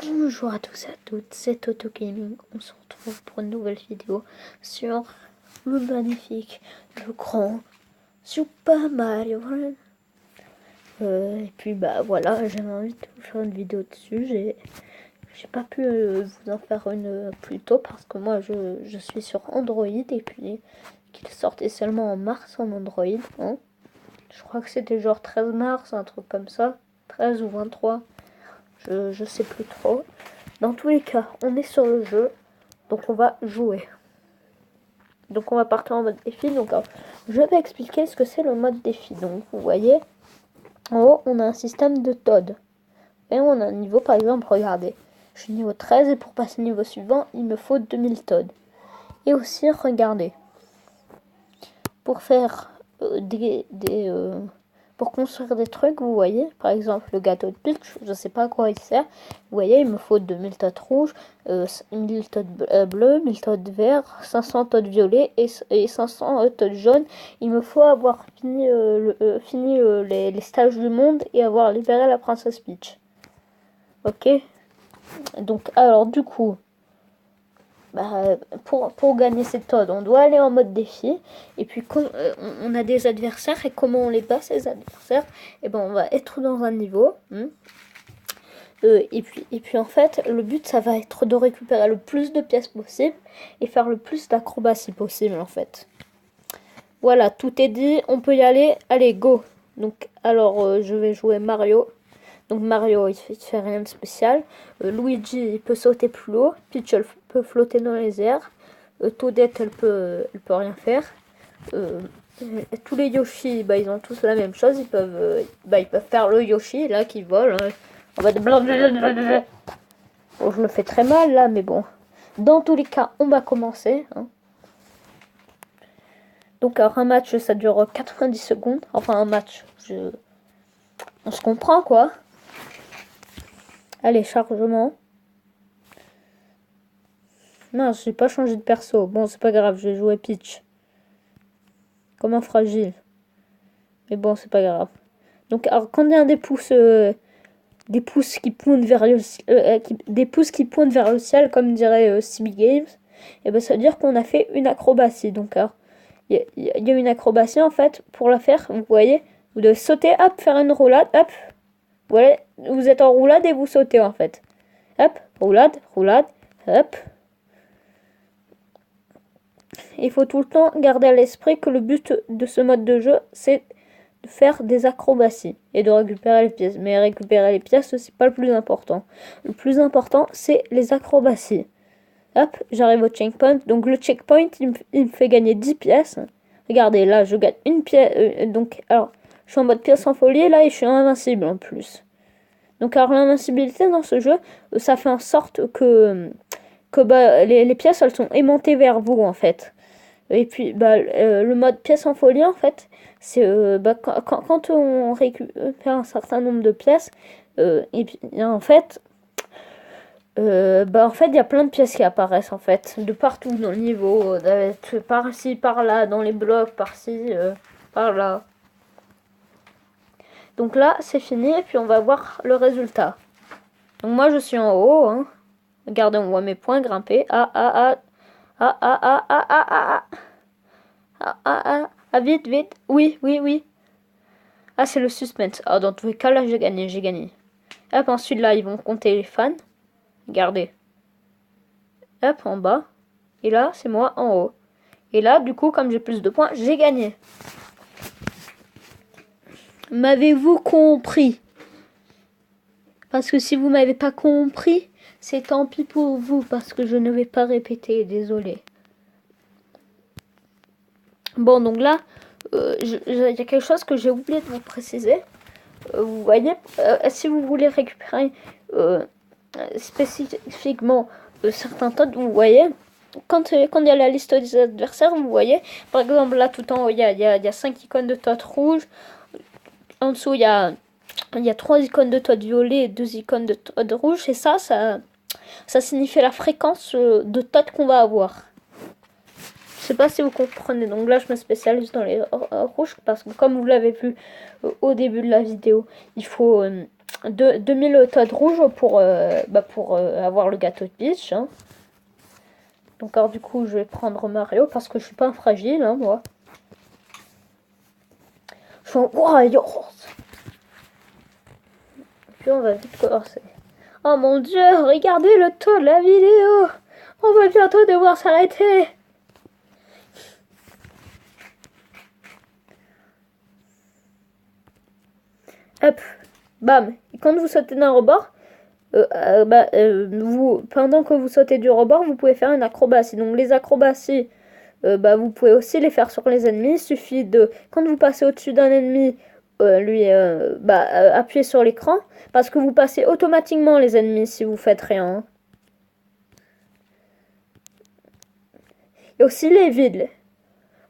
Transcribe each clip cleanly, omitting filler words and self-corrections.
Bonjour à tous et à toutes, c'est Toto Gaming. On se retrouve pour une nouvelle vidéo sur le magnifique, le grand Super Mario Run. Et puis bah voilà, j'avais envie de vous faire une vidéo dessus. J'ai pas pu vous en faire une plus tôt parce que moi je suis sur Android et puis qu'il sortait seulement en mars en Android. Hein. Je crois que c'était genre 13 mars, un truc comme ça. 13 ou 23. Je sais plus trop. Dans tous les cas, on est sur le jeu, donc on va jouer. Donc on va partir en mode défi. Donc alors, je vais expliquer ce que c'est le mode défi. Donc vous voyez, en haut, on a un système de Todd. Et on a un niveau, par exemple, regardez. Je suis niveau 13 et pour passer au niveau suivant, il me faut 2000 Todd. Et aussi, regardez. Pour faire pour construire des trucs, vous voyez, par exemple le gâteau de Peach, je sais pas à quoi il sert. Vous voyez, il me faut 2000 totes rouges, 1000 totes bleues, 1000 totes verts, 500 totes violets et 500 totes jaunes. Il me faut avoir fini, les stages du monde et avoir libéré la princesse Peach. Ok. Donc alors du coup, pour gagner ces Todd, on doit aller en mode défi. Et puis, on a des adversaires. Et comment on les bat, ces adversaires? Et ben, on va être dans un niveau. Et puis, en fait, le but, ça va être de récupérer le plus de pièces possible. Et faire le plus d'acrobatie possible, en fait. Voilà, tout est dit. On peut y aller. Allez, go! Donc, alors, je vais jouer Mario. Donc Mario, il fait rien de spécial. Luigi, il peut sauter plus haut. Peach, elle peut flotter dans les airs. Toadette, elle peut rien faire. Tous les Yoshi, ils ont tous la même chose. Ils peuvent faire le Yoshi, là, qui vole. On va de... Bon, je le fais très mal, là, mais bon. Dans tous les cas, on va commencer. Hein. Donc, alors, un match, ça dure 90 secondes. Enfin, un match, on se comprend, quoi. Allez, chargement. Non, j'ai pas changé de perso. Bon, c'est pas grave, je vais jouer Peach. Comment fragile. Mais bon, c'est pas grave. Donc, alors, quand il y a des pouces qui pointent vers le, des pouces qui pointent vers le ciel, comme dirait CB Games, et ben ça veut dire qu'on a fait une acrobatie. Donc, alors, il y a une acrobatie en fait. Pour la faire, vous voyez, vous devez sauter, hop, faire une roulade, hop. Voilà, vous êtes en roulade et vous sautez en fait. Hop, roulade, roulade, hop. Il faut tout le temps garder à l'esprit que le but de ce mode de jeu, c'est de faire des acrobaties et de récupérer les pièces. Mais récupérer les pièces, c'est pas le plus important. Le plus important, c'est les acrobaties. Hop, j'arrive au checkpoint. Donc le checkpoint, il me fait gagner 10 pièces. Regardez, là, je gagne une pièce. Donc, alors, je suis en mode pièce en folie, là, et je suis invincible en plus. Donc, alors, l'invincibilité dans ce jeu, ça fait en sorte que les pièces, elles sont aimantées vers vous, en fait. Et puis, le mode pièce en folie, en fait, c'est quand on récupère un certain nombre de pièces, et puis, en fait, il y a plein de pièces qui apparaissent, en fait, de partout dans le niveau, par-ci, par-là, dans les blocs, par-ci, par-là. Donc là, c'est fini, et puis on va voir le résultat. Donc moi, je suis en haut, hein. Regardez, on voit mes points grimper. Vite, vite. Oui, oui, oui. Ah, c'est le suspense. Ah, dans tous les cas, là, j'ai gagné, j'ai gagné. Hop, ensuite, là, ils vont compter les fans. Regardez. Hop, en bas. Et là, c'est moi en haut. Et là, du coup, comme j'ai plus de points, j'ai gagné. M'avez-vous compris? Parce que si vous m'avez pas compris, c'est tant pis pour vous, parce que je ne vais pas répéter, désolé. Bon, donc là, il y a quelque chose que j'ai oublié de vous préciser. Vous voyez, si vous voulez récupérer spécifiquement certains Todd, vous voyez, quand il y a la liste des adversaires, vous voyez, par exemple, là, tout en haut, il y a 5 icônes de Todd rouge. En dessous, il y a 3 icônes de Todd violet et 2 icônes de Todd rouge. Et ça signifie la fréquence de Todd qu'on va avoir. Je sais pas si vous comprenez. Donc là, je me spécialise dans les rouges parce que comme vous l'avez vu au début de la vidéo, il faut 2000 Todd rouges pour avoir le gâteau de Peach. Hein. Donc alors du coup, je vais prendre Mario parce que je suis pas un fragile, hein, moi. Je suis en Warriors. Puis on va vite commencer. Oh mon dieu, regardez le temps de la vidéo. On va bientôt devoir s'arrêter. Hop, bam. Et quand vous sautez d'un rebord, pendant que vous sautez du rebord, vous pouvez faire une acrobatie. Donc les acrobaties, vous pouvez aussi les faire sur les ennemis. Il suffit de, quand vous passez au-dessus d'un ennemi, appuyer sur l'écran. Parce que vous passez automatiquement les ennemis si vous faites rien. Et aussi les vides.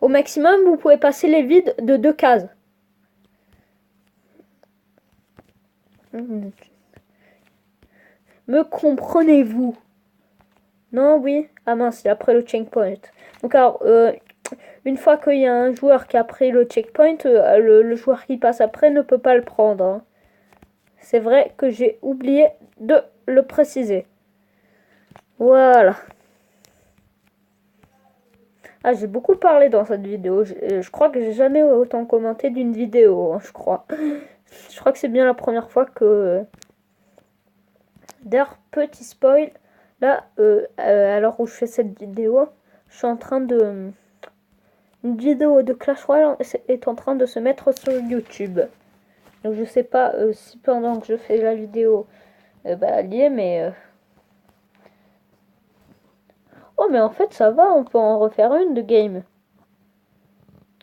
Au maximum, vous pouvez passer les vides de 2 cases. Me comprenez-vous? Non, oui. Ah mince, c'est après le checkpoint. Donc alors, une fois qu'il y a un joueur qui a pris le checkpoint, le joueur qui passe après ne peut pas le prendre. Hein. C'est vrai que j'ai oublié de le préciser. Voilà. Ah, j'ai beaucoup parlé dans cette vidéo. Je crois que j'ai jamais autant commenté d'une vidéo, hein, je crois. Je crois que c'est bien la première fois que... D'ailleurs, petit spoil, là, à l'heure où je fais cette vidéo, je suis en train de... Une vidéo de Clash Royale est en train de se mettre sur YouTube. Donc je sais pas si pendant que je fais la vidéo, lié, mais... Oh, mais en fait, ça va, on peut en refaire une de game.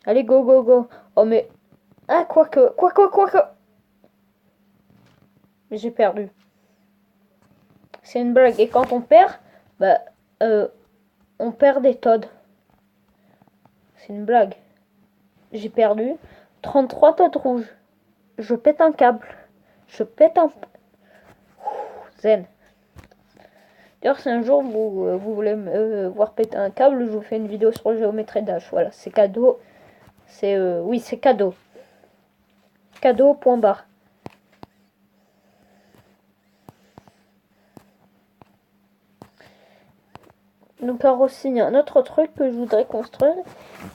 Allez, go, go, go. Oh, mais... Ah, quoique... Mais j'ai perdu. C'est une blague. Et quand on perd, on perd des Toads. C'est une blague. J'ai perdu 33 Toads rouges. Je pète un câble. Zen. D'ailleurs, si un jour vous voulez me voir péter un câble, je vous fais une vidéo sur le Géométrie Dash. Voilà, c'est cadeau. Oui, c'est cadeau. Cadeau, point barre. Donc alors aussi, il y a un autre truc que je voudrais construire.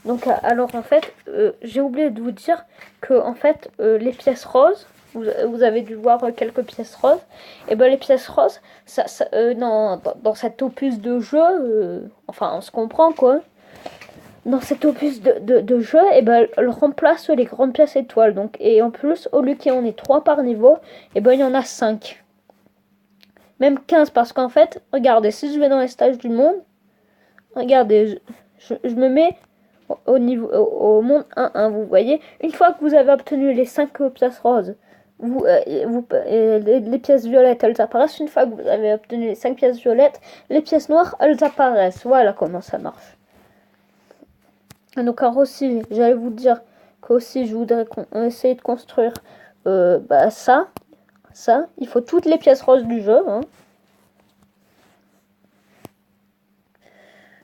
Donc alors en fait, j'ai oublié de vous dire que en fait, les pièces roses, vous avez dû voir quelques pièces roses. Et les pièces roses, dans cet opus de jeu, enfin on se comprend quoi. Dans cet opus de jeu, elle remplace les grandes pièces étoiles. Donc, et en plus, au lieu qu'il y en ait 3 par niveau, il y en a 5. Même 15, parce qu'en fait, regardez, si je vais dans les stages du monde, regardez, je me mets au monde 1-1, vous voyez. Une fois que vous avez obtenu les 5 pièces roses, les pièces violettes, elles apparaissent. Une fois que vous avez obtenu les 5 pièces violettes, les pièces noires, elles apparaissent. Voilà comment ça marche. Donc alors aussi, j'allais vous dire qu'aussi je voudrais essayer de construire ça. Il faut toutes les pièces roses du jeu. Hein.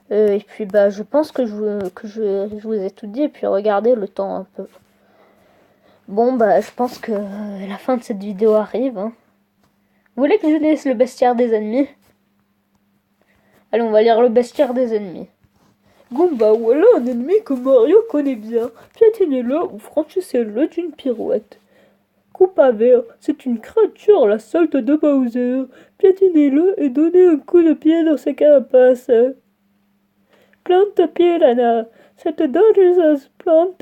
Et puis je pense que je vous ai tout dit. Et puis regardez le temps un peu. Bon je pense que la fin de cette vidéo arrive. Hein. Vous voulez que je laisse le bestiaire des ennemis? Allez, on va lire le bestiaire des ennemis. Goomba, voilà un ennemi que Mario connaît bien. Piétinez-le ou franchissez-le d'une pirouette. Koopa-Vert, c'est une créature, la sorte de Bowser. Piétinez-le et donnez un coup de pied dans sa carapace. Plante Piranha, cette dangereuse plante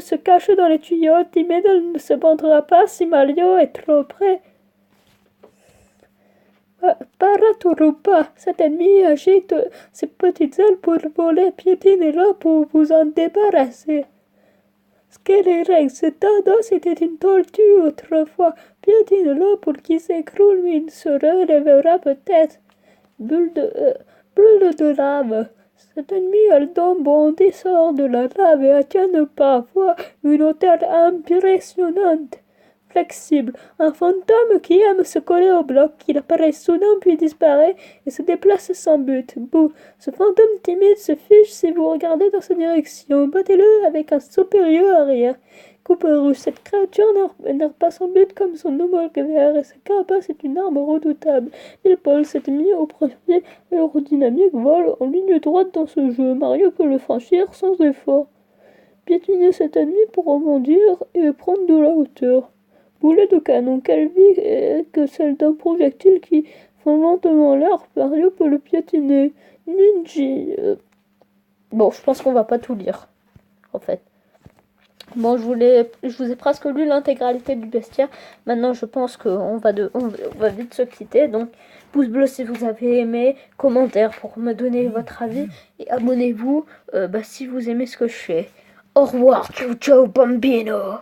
se cache dans les tuyaux, mais elle ne se bandera pas si Mario est trop près. Paraturupa, cet ennemi agite ses petites ailes pour voler, piétinez-le pour vous en débarrasser. Skelerex, Tados était une tortue autrefois, piétinez-le pour qu'il s'écroule, mais il se relèvera peut-être. Bulle de lave. Cet ennemi a le don bondé sort de la lave et atteint parfois une hauteur impressionnante. Flexible, un fantôme qui aime se coller au bloc, il apparaît soudain puis disparaît et se déplace sans but. Bouh, ce fantôme timide se fiche si vous regardez dans sa direction. Battez-le avec un supérieur arrière. Couperus, cette créature n'erre pas sans but comme son homologue vert, et sa carapace est une arme redoutable. Il Paul s'était mis au profil aérodynamique vol en ligne droite dans ce jeu. Mario peut le franchir sans effort. Piétiner cet ennemi pour rebondir et prendre de la hauteur. Boulet de canon, quelle vie que celle d'un projectile qui fend lentement l'air. Mario peut le piétiner. Ninji. Bon, je pense qu'on va pas tout lire, en fait. Bon, je vous ai presque lu l'intégralité du bestiaire. Maintenant, je pense qu'on va vite se quitter. Donc, pouce bleu si vous avez aimé, commentaire pour me donner votre avis et abonnez-vous si vous aimez ce que je fais. Au revoir, ciao ciao bambino.